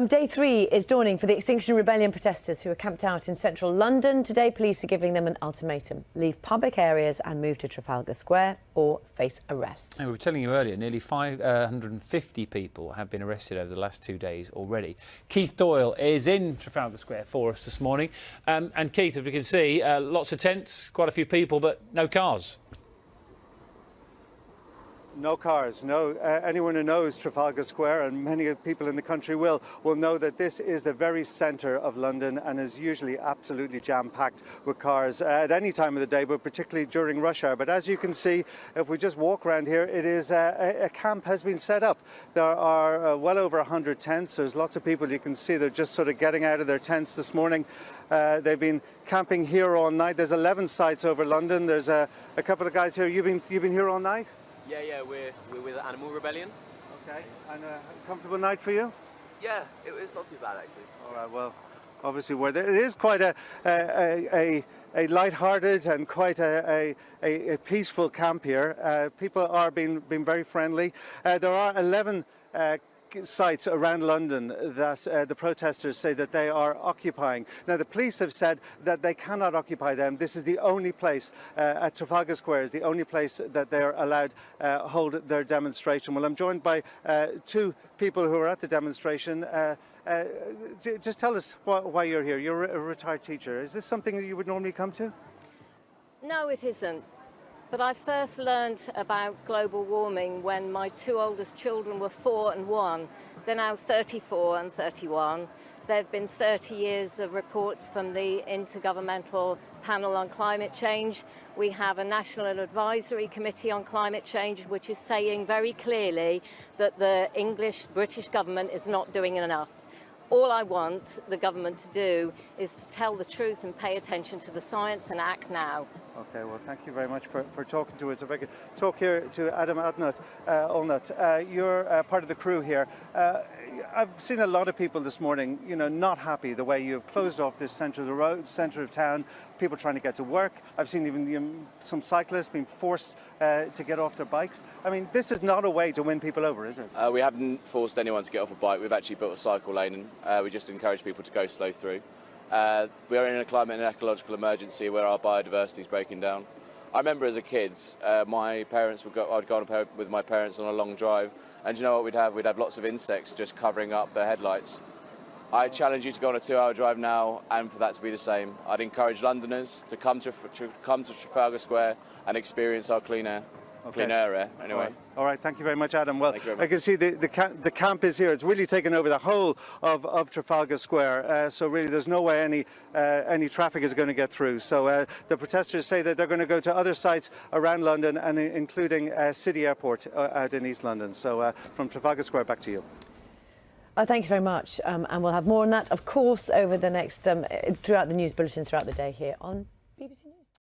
Day 3 is dawning for the Extinction Rebellion protesters who are camped out in central London. Today, police are giving them an ultimatum: leave public areas and move to Trafalgar Square or face arrest. We were telling you earlier, nearly 550 people have been arrested over the last 2 days already. Keith Doyle is in Trafalgar Square for us this morning. And Keith, as we can see, lots of tents, quite a few people, but no cars. No cars, no. Anyone who knows Trafalgar Square, and many people in the country will know that this is the very centre of London and is usually absolutely jam-packed with cars at any time of the day, but particularly during rush hour. But as you can see, if we just walk around here, it is a camp has been set up. There are well over 100 tents. There's lots of people. You can see they're just sort of getting out of their tents this morning. They've been camping here all night. There's 11 sites over London. There's a couple of guys here. You've been here all night? Yeah, we're with Animal Rebellion. Okay, and a comfortable night for you? Yeah, it's not too bad actually. All right, well, obviously it is quite a light-hearted and quite a peaceful camp here. People are being very friendly. There are 11 sites around London that the protesters say that they are occupying. Now, the police have said that they cannot occupy them. This is the only place at Trafalgar Square is the only place that they are allowed hold their demonstration. Well, I'm joined by two people who are at the demonstration. Just tell us why you're here. You're a retired teacher. Is this something that you would normally come to? No, it isn't. But I first learned about global warming when my two oldest children were 4 and 1. They're now 34 and 31. There have been 30 years of reports from the Intergovernmental Panel on Climate Change. We have a National Advisory Committee on Climate Change, which is saying very clearly that the British government is not doing enough. All I want the government to do is to tell the truth and pay attention to the science and act now. Okay, well, thank you very much for talking to us. If I could talk here to Adam Ulnut. You're part of the crew here. I've seen a lot of people this morning, not happy the way you've closed off this centre of the road, centre of town, people trying to get to work. I've seen even some cyclists being forced to get off their bikes. I mean, this is not a way to win people over, is it? We haven't forced anyone to get off a bike. We've actually built a cycle lane and we just encourage people to go slow through. We are in a climate and ecological emergency where our biodiversity is breaking down. I remember as a kid, I'd go on with my parents on a long drive, and you know what we'd have? We'd have lots of insects just covering up their headlights. I challenge you to go on a 2-hour drive now, and for that to be the same. I'd encourage Londoners to come to Trafalgar Square and experience our clean air. Okay. Clean air, anyway. All right, thank you very much, Adam. Well, I can see the camp is here. It's really taken over the whole of Trafalgar Square. So really, there's no way any traffic is going to get through. So the protesters say that they're going to go to other sites around London, and including City Airport out in East London. So from Trafalgar Square, back to you. Thank you very much, and we'll have more on that, of course, over the next throughout the news bulletin throughout the day here on BBC News.